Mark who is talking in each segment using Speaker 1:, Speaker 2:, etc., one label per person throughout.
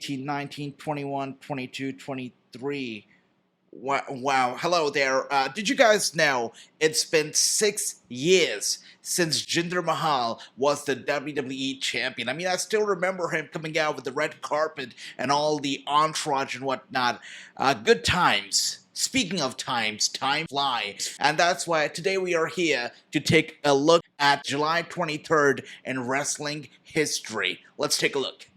Speaker 1: 18, 19, 21, 22, 23. Wow. Hello there. Did you guys know it's been 6 years since Jinder Mahal was the WWE champion? I mean, I still remember him coming out with the red carpet and all the entourage and whatnot. Good times. Speaking of times, time flies. And that's why today we are here to take a look at July 23rd in wrestling history. Let's take a look.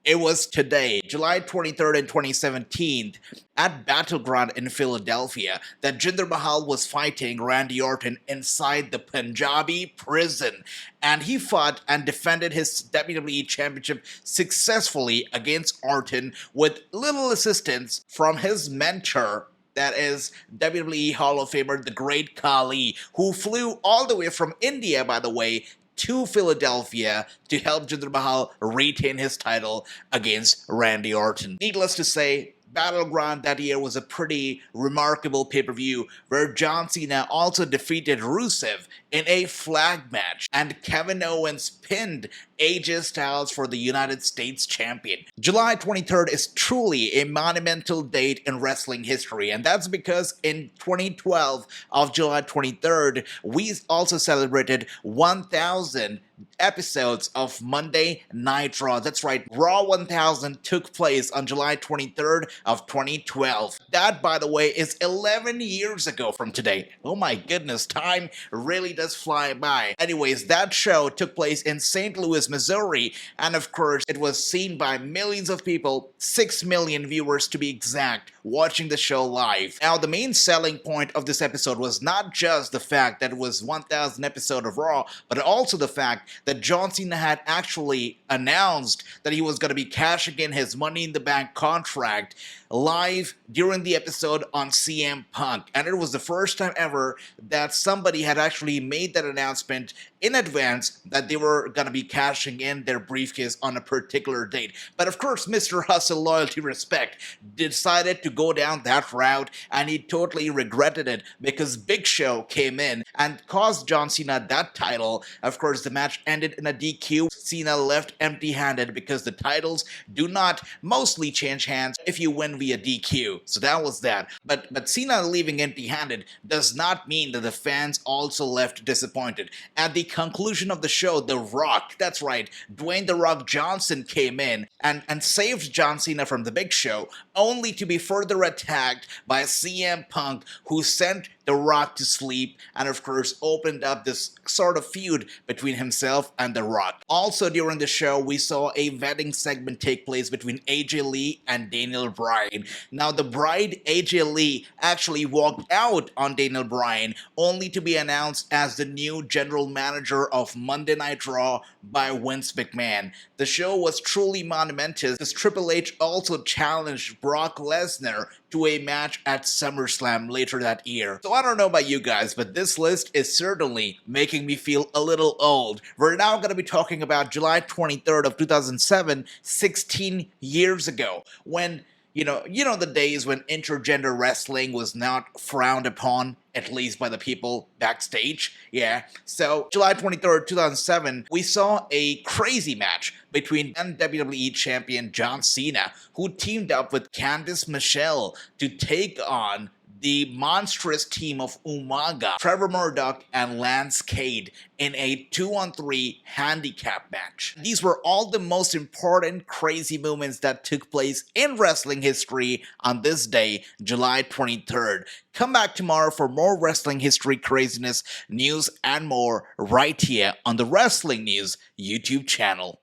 Speaker 1: It was today, July 23rd and 2017, at Battleground in Philadelphia, that Jinder Mahal was fighting Randy Orton inside the Punjabi prison. And he fought and defended his WWE Championship successfully against Orton with little assistance from his mentor, that is WWE Hall of Famer, the Great Khali, who flew all the way from India, by the way, to Philadelphia to help Jinder Mahal retain his title against Randy Orton. Needless to say, Battleground that year was a pretty remarkable pay-per-view where John Cena also defeated Rusev in a flag match, and Kevin Owens pinned AJ Styles for the United States champion. July 23rd is truly a monumental date in wrestling history, and that's because in 2012 of July 23rd, we also celebrated 1,000 episodes of Monday Night Raw. That's right, Raw 1000 took place on July 23rd of 2012. That, by the way, is 11 years ago from today. Oh my goodness, time really does fly by. Anyways, that show took place in St. Louis, Missouri, and of course, it was seen by millions of people, 6 million viewers to be exact, watching the show live. Now, the main selling point of this episode was not just the fact that it was 1000 episode of Raw, but also the fact that John Cena had actually announced that he was going to be cashing in his Money in the Bank contract live during the episode on CM Punk. And it was the first time ever that somebody had actually made that announcement in advance that they were going to be cashing in their briefcase on a particular date. But of course, Mr. Hustle Loyalty Respect decided to go down that route, and he totally regretted it because Big Show came in and caused John Cena that title. Of course, the match ended in a DQ. Cena left empty-handed because the titles do not mostly change hands if you win via DQ. So that was that. But Cena leaving empty-handed does not mean that the fans also left disappointed. At the conclusion of the show, The Rock, that's right, Dwayne The Rock Johnson came in and saved John Cena from the Big Show, only to be further attacked by CM Punk, who sent The Rock to sleep and of course opened up this sort of feud between himself and The Rock. Also during the show, we saw a wedding segment take place between AJ Lee and Daniel Bryan. Now the bride, AJ Lee, actually walked out on Daniel Bryan, only to be announced as the new general manager of Monday Night Raw by Vince McMahon. The show was truly monumentous, as Triple H also challenged Brock Lesnar to a match at SummerSlam later that year. So I don't know about you guys, but this list is certainly making me feel a little old. We're now going to be talking about July 23rd of 2007, 16 years ago, when you know the days when intergender wrestling was not frowned upon, at least by the people backstage. Yeah. So July 23rd, 2007, we saw a crazy match between WWE champion John Cena, who teamed up with Candice Michelle to take on the monstrous team of Umaga, Trevor Murdoch, and Lance Cade in a 2-on-3 handicap match. These were all the most important crazy moments that took place in wrestling history on this day, July 23rd. Come back tomorrow for more wrestling history craziness, news, and more right here on the Wrestling News YouTube channel.